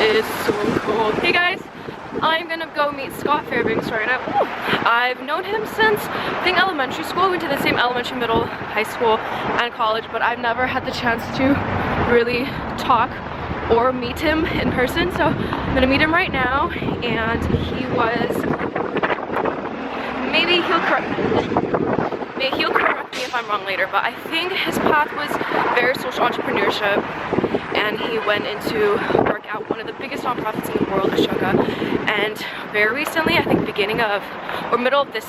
is so cold. Hey guys, I'm gonna go meet Scott Fairbanks right now. Ooh. I've known him since, I think, elementary school. We went to the same elementary, middle, high school, and college, but I've never had the chance to really talk or meet him in person. So I'm gonna meet him right now, and he was, maybe he'll correct me if I'm wrong later, but I think his path was very social entrepreneurship, and he went into work at one of the biggest nonprofits in the world, Ashoka. And very recently, I think beginning of or middle of this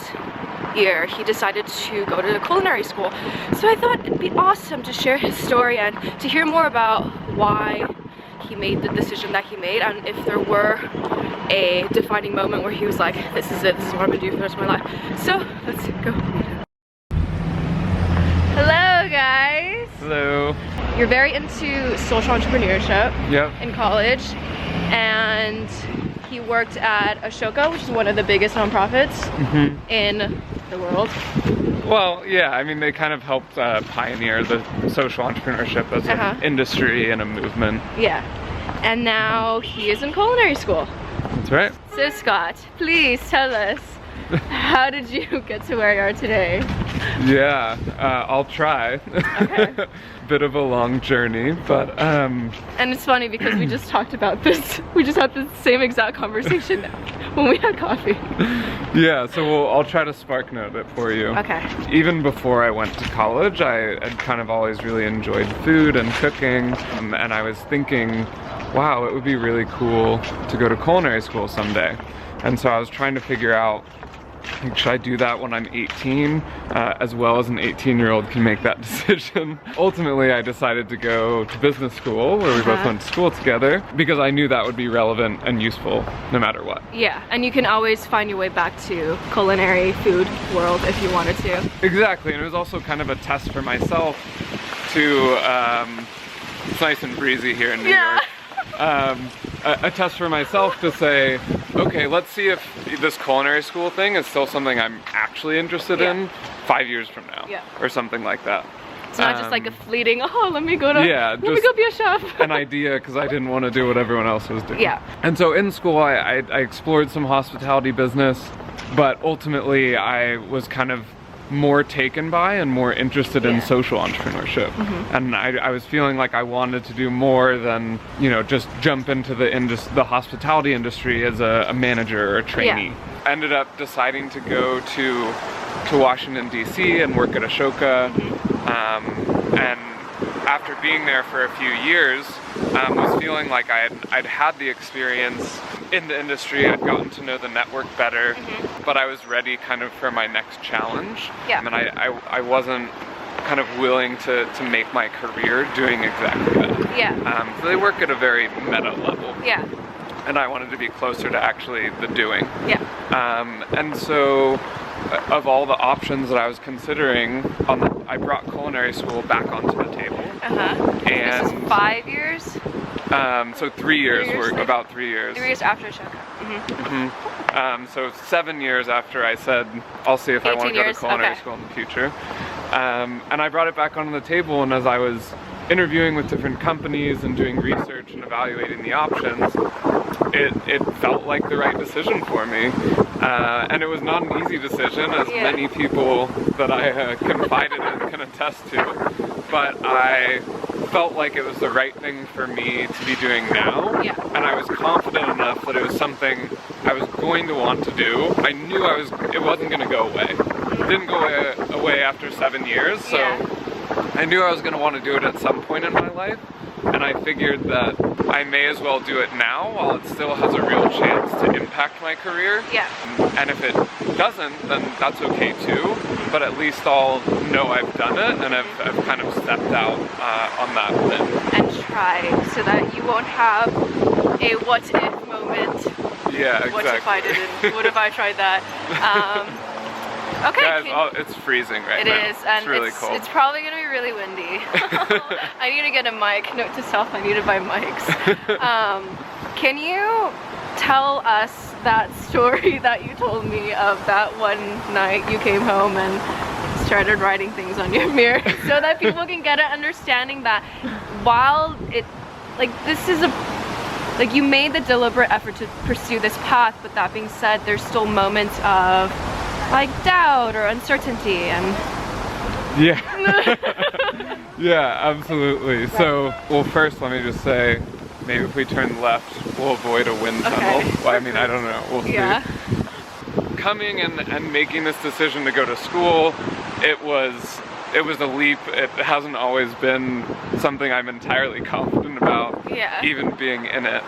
year, he decided to go to culinary school. So I thought it'd be awesome to share his story and to hear more about why he made the decision that he made, and if there were a defining moment where he was like, this is it, this is what I'm gonna do for the rest of my life. So let's go. Hello guys. Hello. You're very into social entrepreneurship. Yep. In college, and he worked at Ashoka, which is one of the biggest nonprofits in the world. Well, yeah, I mean, they kind of helped pioneer the social entrepreneurship as an industry and a movement. Yeah, and now he is in culinary school. That's right. So Scott, please tell us, how did you get to where you are today? Yeah, I'll try. Okay. Bit of a long journey, but and it's funny because we just talked about this. We just had the same exact conversation when we had coffee. Yeah, so I'll try to spark note it for you. Okay. Even before I went to college, I had kind of always really enjoyed food and cooking, and I was thinking, wow, it would be really cool to go to culinary school someday. And so I was trying to figure out, should I do that when I'm 18, as well as an 18-year-old can make that decision? Ultimately, I decided to go to business school, where we both went to school together, because I knew that would be relevant and useful no matter what. Yeah, and you can always find your way back to culinary food world if you wanted to. Exactly, and it was also kind of a test for myself to, it's nice and breezy here in New York. A test for myself to say, okay, let's see if this culinary school thing is still something I'm actually interested in 5 years from now, or something like that. It's not just like a fleeting, oh, let me go be a chef. An idea, because I didn't want to do what everyone else was doing. Yeah. And so in school, I explored some hospitality business, but ultimately I was kind of more taken by and more interested in social entrepreneurship. And I was feeling like I wanted to do more than, you know, just jump into the hospitality industry as a manager or a trainee. Ended up deciding to go to Washington D.C. and work at Ashoka, and after being there for a few years, was feeling like I'd had the experience in the industry, I'd gotten to know the network better, but I was ready kind of for my next challenge. And I wasn't kind of willing to make my career doing exactly that. So they work at a very meta level. And I wanted to be closer to actually the doing. And so of all the options that I was considering, I brought culinary school back onto the table. And this is 5 years? So 3 years, about 3 years. 3 years after Ashoka. So 7 years after I said, I'll see if I want to go to culinary school in the future. And I brought it back onto the table, and as I was interviewing with different companies and doing research and evaluating the options, it felt like the right decision for me. And it was not an easy decision, as many people that I confided in can attest to, but I felt like it was the right thing for me to be doing now, and I was confident enough that it was something I was going to want to do. I knew it wasn't going to go away. It didn't go away after 7 years, so I knew I was going to want to do it at some point in my life, and I figured that I may as well do it now while it still has a real chance to impact my career. And if it doesn't, then that's okay too, but at least I'll know I've done it, and I've kind of stepped out on that limb. And try, so that you won't have a what if moment. Yeah, exactly. What if I didn't? What if I tried that? Okay. Guys, it's freezing right now. It is, and it's really cold. It's probably going to be really windy. I need to get a mic. Note to self, I need to buy mics. Can you tell us that story that you told me of that one night you came home and started writing things on your mirror, so that people can get an understanding that while this is like you made the deliberate effort to pursue this path, but that being said, there's still moments of like doubt or uncertainty and yeah. Yeah, absolutely. So, well, first let me just say, maybe if we turn left, we'll avoid a wind tunnel. Okay. Well, I mean, I don't know, we'll see. Coming and making this decision to go to school, it was a leap. It hasn't always been something I'm entirely confident about, even being in it.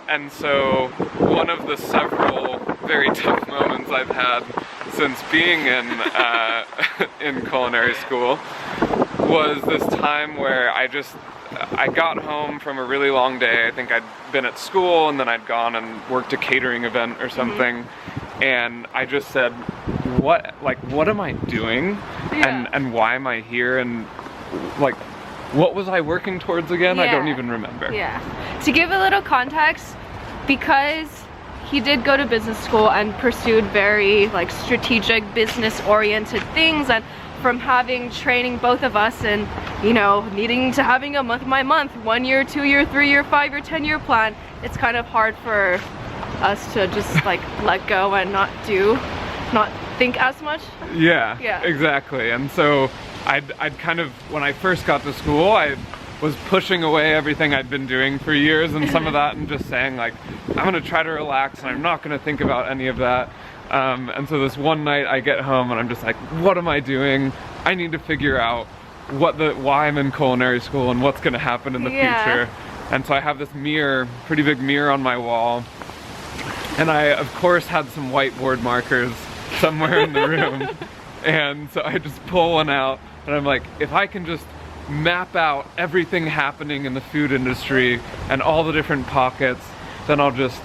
And so one of the several very tough moments I've had since being in culinary school was this time where I got home from a really long day. I think I'd been at school and then I'd gone and worked a catering event or something. And I just said, what am I doing? And why am I here? And like, what was I working towards again? I don't even remember. To give a little context, because he did go to business school and pursued very like strategic business oriented things, and from having training both of us and, you know, needing to having a month by month, 1 year, 2 year, 3 year, 5 year, 10-year plan, it's kind of hard for us to just like let go and not think as much. Yeah, exactly. And so I'd kind of, when I first got to school, I was pushing away everything I'd been doing for years and some of that, and just saying like, I'm gonna try to relax and I'm not gonna think about any of that. And so this one night I get home and I'm just like, what am I doing? I need to figure out why I'm in culinary school and what's gonna happen in the future. And so I have this mirror, pretty big mirror on my wall, and I of course had some whiteboard markers somewhere in the room. And so I just pull one out and I'm like, if I can just map out everything happening in the food industry and all the different pockets, then I'll just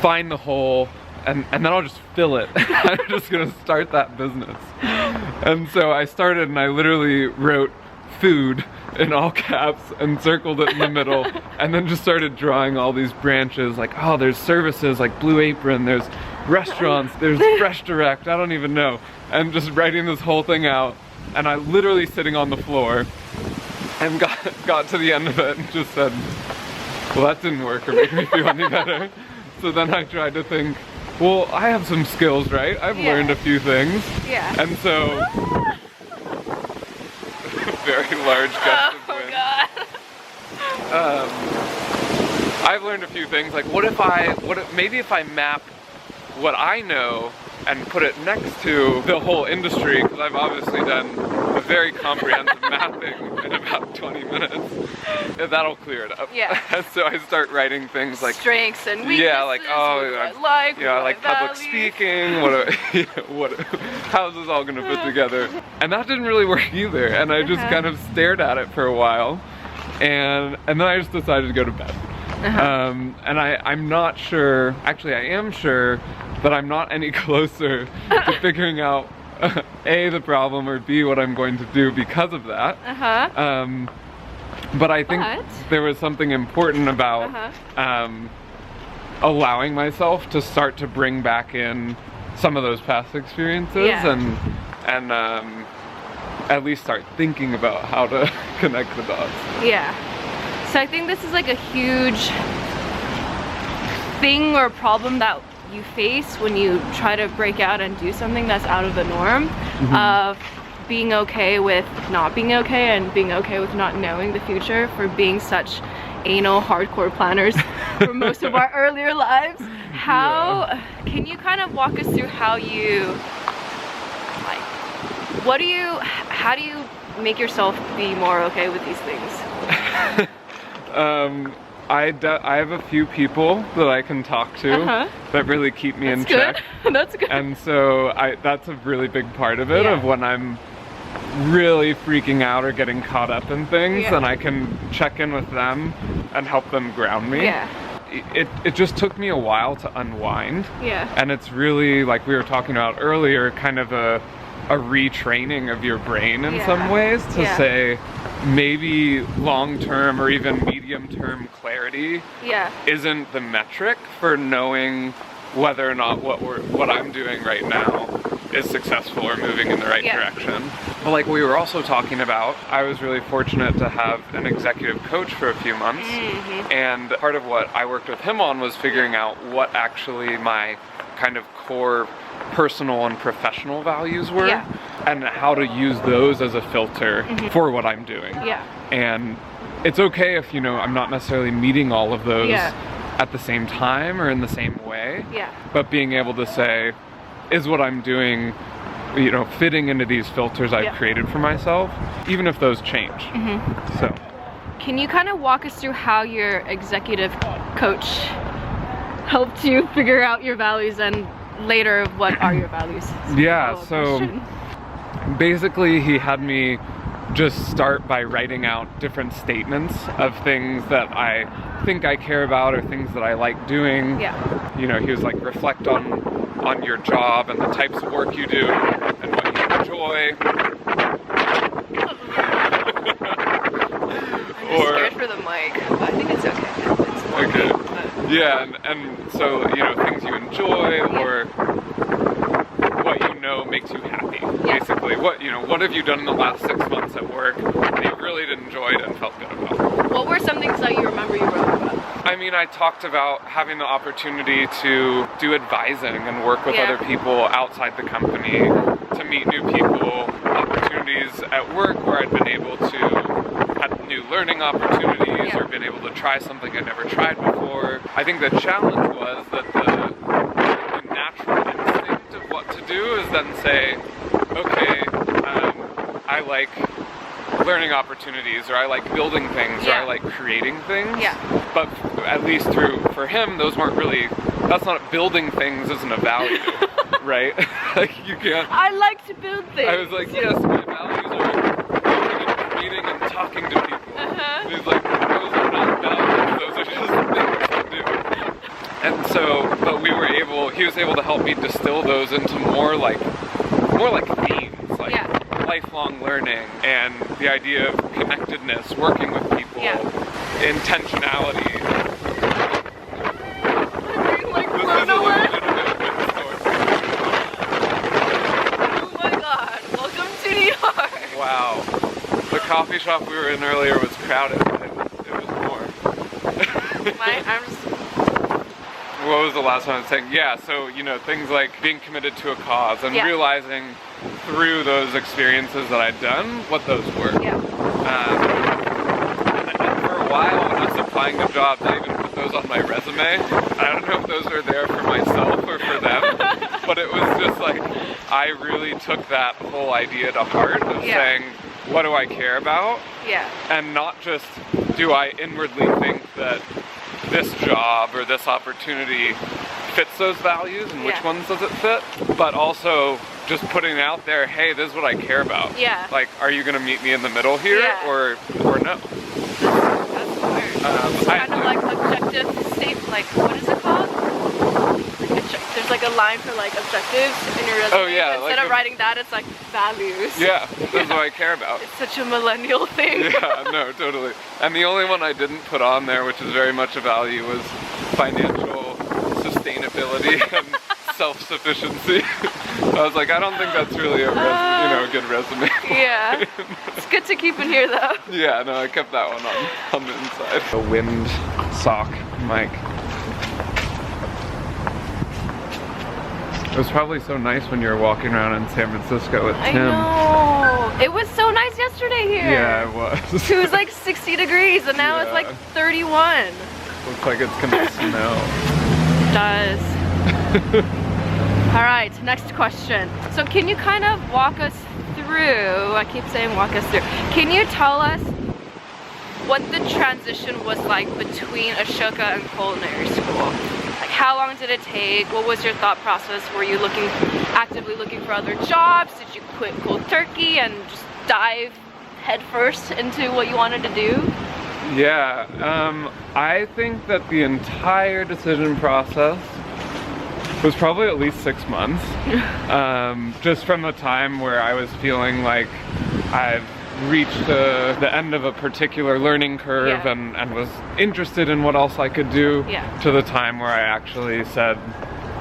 find the hole and then I'll just fill it. I'm just gonna start that business. And so I started and I literally wrote food in all caps and circled it in the middle, and then just started drawing all these branches, like, oh, there's services like Blue Apron, there's restaurants, there's Fresh Direct, I don't even know, and just writing this whole thing out. And I literally sitting on the floor and got to the end of it and just said, well, that didn't work or make me feel any better. So then I tried to think, well, I have some skills, right? I've learned a few things. And so very large gust of wind. I've learned a few things, like maybe if I map what I know and put it next to the whole industry, because I've obviously done a very comprehensive mapping in about 20 minutes, that'll clear it up. So I start writing things like strengths and weaknesses. Like, oh, I like public speaking. How's this all gonna fit together? And that didn't really work either. And I just kind of stared at it for a while, and then I just decided to go to bed. And I'm not sure. Actually, I am sure that I'm not any closer to figuring out A, the problem, or B, what I'm going to do because of that. But I think there was something important about allowing myself to start to bring back in some of those past experiences and at least start thinking about how to connect the dots. So I think this is like a huge thing or problem that you face when you try to break out and do something that's out of the norm, of being okay with not being okay and being okay with not knowing the future, for being such anal hardcore planners for most of our earlier lives. Can you kind of walk us through how you, like, how do you make yourself be more okay with these things? I have a few people that I can talk to that really keep me in check. That's good. And so that's a really big part of it, of when I'm really freaking out or getting caught up in things, and I can check in with them and help them ground me. It just took me a while to unwind. And it's really, like we were talking about earlier, kind of a retraining of your brain in some ways to say, maybe long-term or even medium-term clarity isn't the metric for knowing whether or not what I'm doing right now is successful or moving in the right Yeah. direction. But like we were also talking about, I was really fortunate to have an executive coach for a few months. And part of what I worked with him on was figuring out what actually my kind of core personal and professional values were, Yeah. and how to use those as a filter for what I'm doing. Yeah. And it's okay if, you know, I'm not necessarily meeting all of those Yeah. at the same time or in the same way. Yeah. But being able to say, is what I'm doing, you know, fitting into these filters I've Yeah. created for myself, even if those change. So. Can you kind of walk us through how your executive coach helped you figure out your values, and later what are your values? Yeah, Follow-up so question. basically he had me just start by writing out different statements of things that I think I care about or things that I like doing. Yeah. You know, he was like, reflect on your job and the types of work you do and what you enjoy. I'm scared for the mic, but I think it's okay. It's Okay. but- Yeah, and so, you know, things you enjoy or what you know makes you happy, Yeah. basically. What have you done in the last 6 months at work that you really enjoyed and felt good about? What were some things that you remember you wrote about? I mean, I talked about having the opportunity to do advising and work with Yeah. other people outside the company, to meet new people, opportunities at work where I'd been able to have new learning opportunities Yeah. or been able to try something I'd never tried before. I think the challenge was that the natural instinct of what to do is then say, okay, I like learning opportunities, or I like building things, or Yeah. I like creating things. Yeah. But at least for him, those weren't really, that's not, building things isn't a value, right? Like you can't. I like to build things. I was like, yes, my values are building and creating and talking to people. And he's like, those are not values, those are just things to do. And so, but he was able to help me distill those into more like themes, like Yeah. lifelong learning and the idea of connectedness, working with people, Yeah. intentionality. Like This blown is a away. legitimate windstorm. Oh my god, welcome to New York. Wow. The coffee shop we were in earlier was crowded, but it was more. My arms. What was the last one I was saying? Yeah, so, you know, things like being committed to a cause and Yeah. realizing through those experiences that I'd done what those were. Yeah. And for a while when I was applying to jobs, I even put those on my resume. I don't know if those are there for myself or for them, but it was just like, I really took that whole idea to heart of Yeah. saying, what do I care about? Yeah. And not just, do I inwardly think that this job or this opportunity fits those values and which Yeah. ones does it fit, but also just putting out there, hey, this is what I care about. Yeah. Like, are you gonna meet me in the middle here, Yeah. or no? That's weird. It's kind of like objective state, like, what is it called? There's like a line for like objectives in your resume. Oh, yeah, Instead like of writing that, it's like values. Yeah, this is what I care about. It's such a millennial thing. Yeah, no, totally. And the only one I didn't put on there, which is very much a value, was financial sustainability and self-sufficiency. I was like, I don't think that's really a good resume. Yeah. It's good to keep in here though. Yeah, no, I kept that one on the inside. A wind sock mic. It was probably so nice when you were walking around in San Francisco with I Tim. know. It was so nice yesterday here. Yeah, it was. It was like 60 degrees and now it's Yeah. like 31. Looks like it's gonna snow. It does. All right, next question. So can you kind of walk us through, I keep saying walk us through, can you tell us what the transition was like between Ashoka and culinary school? Like how long did it take? What was your thought process? Were you actively looking for other jobs? Did you quit cold turkey and just dive headfirst into what you wanted to do? Yeah, I think that the entire decision process was probably at least 6 months. Just from the time where I was feeling like I've reached the end of a particular learning curve, Yeah. and was interested in what else I could do, Yeah. to the time where I actually said,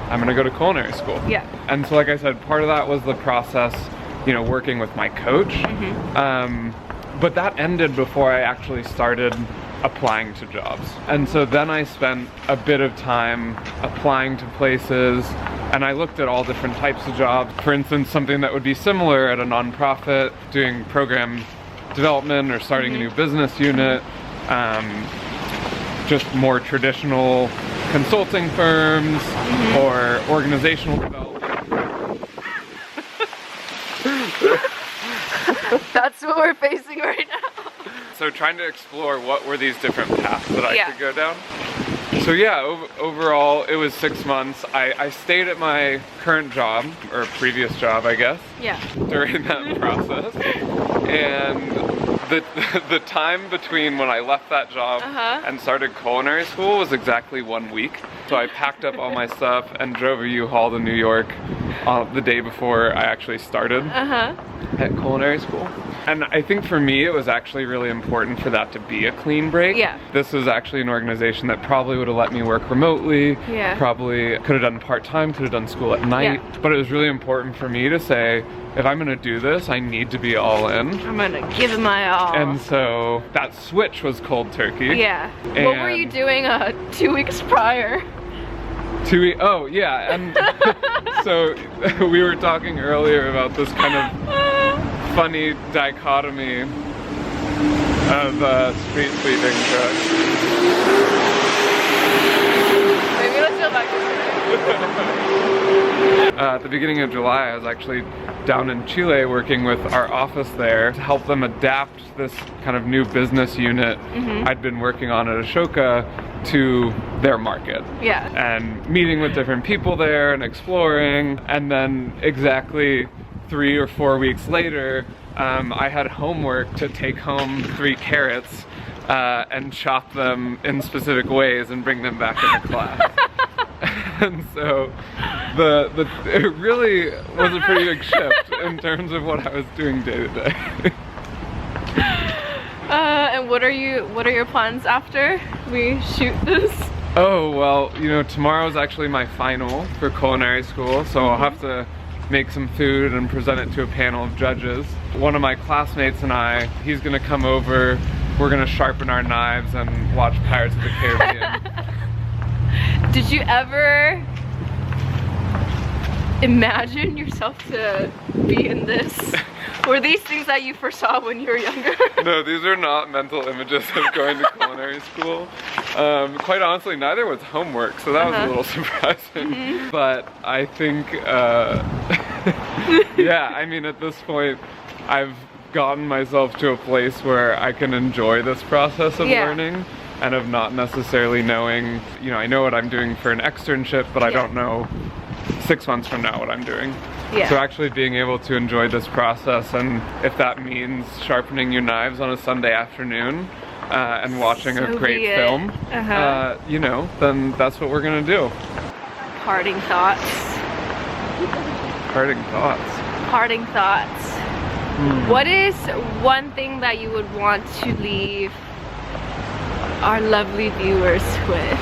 I'm gonna go to culinary school. Yeah. And so like I said, part of that was the process, you know, working with my coach. But that ended before I actually started applying to jobs. And so then I spent a bit of time applying to places, and I looked at all different types of jobs. For instance, something that would be similar at a nonprofit, doing program development or starting a new business unit, just more traditional consulting firms or organizational development. That's what we're facing right now. So trying to explore what were these different paths that I could go down. So yeah, overall it was 6 months. I stayed at my current job, or previous job I guess, during that process. And the time between when I left that job and started culinary school was exactly 1 week. So I packed up all my stuff and drove a U-Haul to New York the day before I actually started at culinary school. And I think for me it was actually really important for that to be a clean break. Yeah. This was actually an organization that probably would have let me work remotely, probably could have done part-time, could have done school at night, but it was really important for me to say, if I'm gonna do this, I need to be all in. I'm gonna give it my all. And so that switch was cold turkey. Yeah. What were you doing 2 weeks prior? Oh yeah, and so we were talking earlier about this kind of funny dichotomy of street sweeping trucks. Maybe let's go back to At the beginning of July, I was actually down in Chile working with our office there to help them adapt this kind of new business unit I'd been working on at Ashoka to their market. Yeah. And meeting with different people there and exploring, and then exactly 3 or 4 weeks later, I had homework to take home 3 carrots and chop them in specific ways and bring them back into class. And so it really was a pretty big shift in terms of what I was doing day to day. And what are your plans after we shoot this? Oh, well, you know, tomorrow's actually my final for culinary school, so I'll have to make some food and present it to a panel of judges. One of my classmates and he's gonna come over, we're gonna sharpen our knives and watch Pirates of the Caribbean. Did you ever imagine yourself to be in this? Were these things that you foresaw when you were younger? No, these are not mental images of going to culinary school. Quite honestly, neither was homework, so that was a little surprising. But I think, yeah, I mean, at this point, I've gotten myself to a place where I can enjoy this process of learning and of not necessarily knowing, you know, I know what I'm doing for an externship, but I don't know 6 months from now what I'm doing. So actually being able to enjoy this process, and if that means sharpening your knives on a Sunday afternoon and watching a great film, you know, then that's what we're gonna do. Parting thoughts. Parting thoughts. Parting thoughts. What is one thing that you would want to leave our lovely viewers with?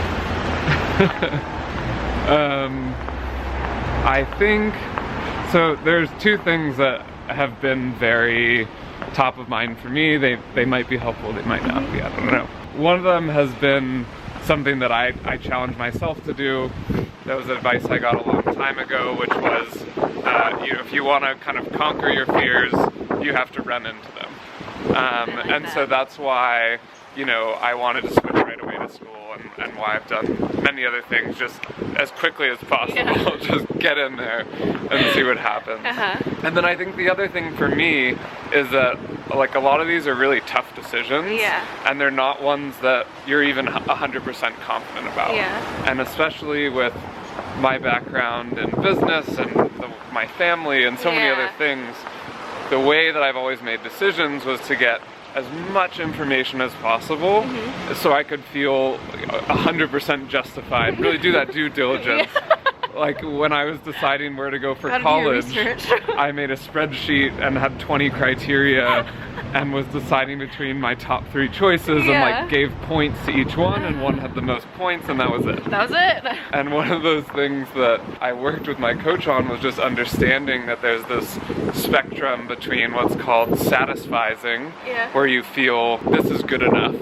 I think, so there's 2 things that have been very top of mind for me. They might be helpful, they might not be, I don't know. One of them has been something that I challenged myself to do. That was advice I got a long time ago, which was, you know, if you want to kind of conquer your fears, you have to run into them. And so that's why, you know, I wanted to switch right away to school, and why I've done many other things just as quickly as possible. Just get in there and see what happens. And then I think the other thing for me is that, like, a lot of these are really tough decisions, and they're not ones that you're even 100% confident about. And especially with my background in business and my family and so many other things, the way that I've always made decisions was to get as much information as possible so I could feel 100% justified, really do that due diligence like when I was deciding where to go for Gotta do your college, research. I made a spreadsheet and had 20 criteria and was deciding between my top 3 choices and like gave points to each one, and one had the most points, and that was it. That was it? And one of those things that I worked with my coach on was just understanding that there's this spectrum between what's called satisficing, where you feel this is good enough,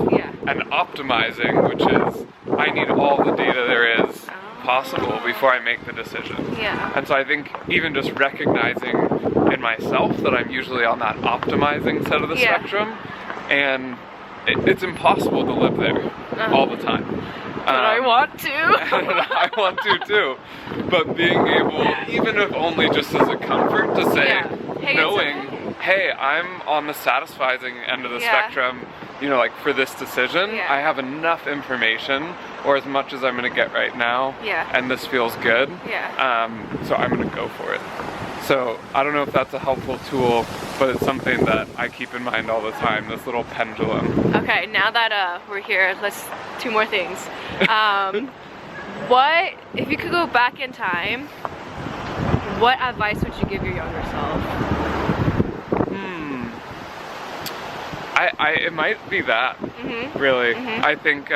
and optimizing, which is I need all the data there is possible before I make the decision. And so I think even just recognizing in myself that I'm usually on that optimizing side of the spectrum, and it's impossible to live there all the time. But I want to. I want to too. But being able, even if only just as a comfort, to say, hey, knowing, hey, I'm on the satisficing end of the spectrum, you know, like for this decision, I have enough information, or as much as I'm gonna get right now, and this feels good, so I'm gonna go for it. So I don't know if that's a helpful tool, but it's something that I keep in mind all the time, this little pendulum. Okay, now that we're here, let's 2 more things. What, if you could go back in time, what advice would you give your younger self? It might be that, really. I think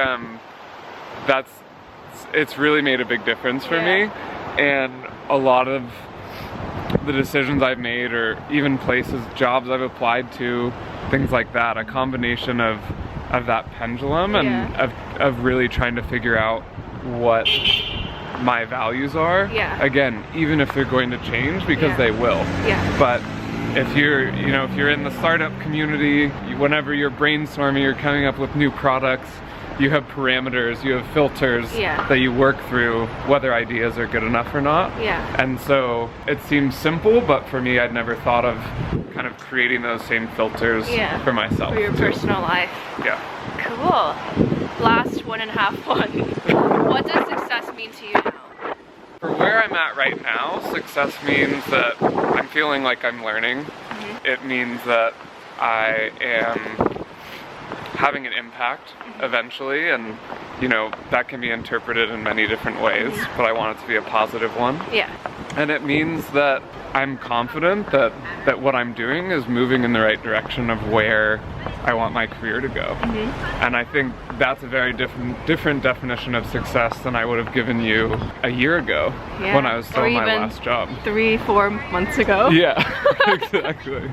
it's really made a big difference for me, and a lot of the decisions I've made, or even places, jobs I've applied to, things like that, a combination of that pendulum and of really trying to figure out what my values are. Again, even if they're going to change, because they will. But if you're, you know, if you're in the startup community, whenever you're brainstorming, you're coming up with new products, you have parameters, you have filters that you work through whether ideas are good enough or not. And so it seems simple, but for me, I'd never thought of kind of creating those same filters for myself. For your personal life. Cool. Last 1.5 one. What does success mean to you now? For where I'm at right now, success means that I'm feeling like I'm learning. It means that I am having an impact eventually, and you know, that can be interpreted in many different ways, but I want it to be a positive one. And it means that I'm confident that what I'm doing is moving in the right direction of where I want my career to go. And I think that's a very different definition of success than I would have given you a year ago when I was still in my last job. 3-4 months ago. Exactly.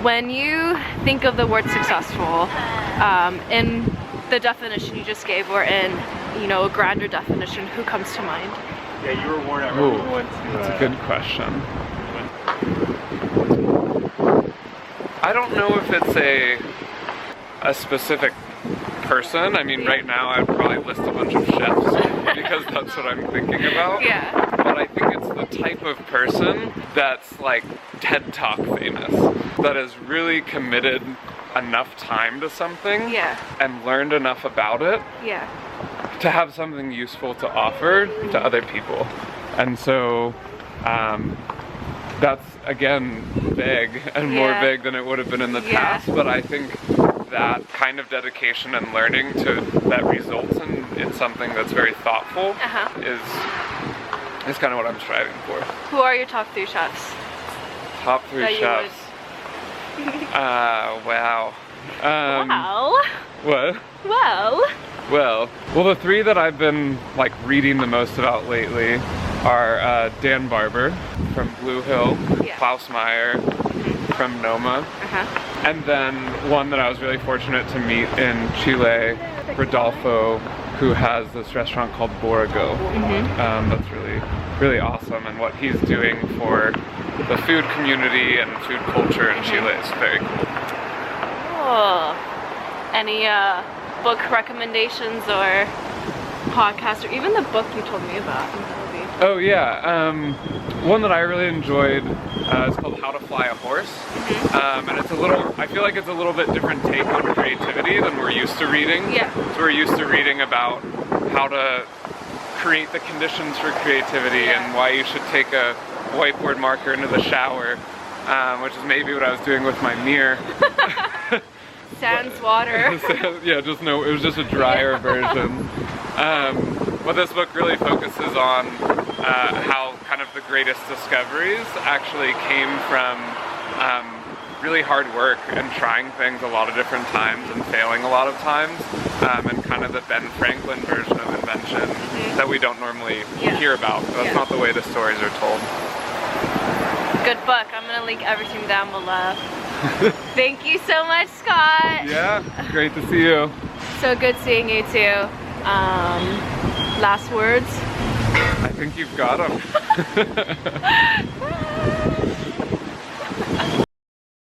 When you think of the word successful, in the definition you just gave, or in, you know, a grander definition, who comes to mind? You were warned. I remember once. That's a good question. I don't know if it's a specific person. I mean, right now I'd probably list a bunch of chefs because that's what I'm thinking about. But I think it's the type of person that's like TED Talk famous, that has really committed enough time to something and learned enough about it to have something useful to offer to other people. And so that's, again, big and more big than it would have been in the past, but I think that kind of dedication and learning that results in something that's very thoughtful is kind of what I'm striving for. Who are your top 3 chefs? Top 3 chefs? Wow. What? Well, the 3 that I've been like reading the most about lately are Dan Barber from Blue Hill, Klaus Meyer from Noma, and then one that I was really fortunate to meet in Chile, Rodolfo, who has this restaurant called Borrego. That's really awesome, and what he's doing for the food community and food culture in Chile is very cool. Any book recommendations or podcasts, or even the book you told me about? Oh yeah, one that I really enjoyed is called How to Fly a Horse, and it's I feel like it's a little bit different take on creativity than we're used to reading. So we're used to reading about how to create the conditions for creativity and why you should take a whiteboard marker into the shower, which is maybe what I was doing with my mirror. Sans water. Yeah, it was just a drier version. But this book really focuses on how kind of the greatest discoveries actually came from really hard work and trying things a lot of different times and failing a lot of times, and kind of the Ben Franklin version of invention that we don't normally hear about. That's not the way the stories are told. Good book. I'm gonna link everything down below. Thank you so much, Scott. Yeah, great to see you. So good seeing you too. Last words? I think you've got them.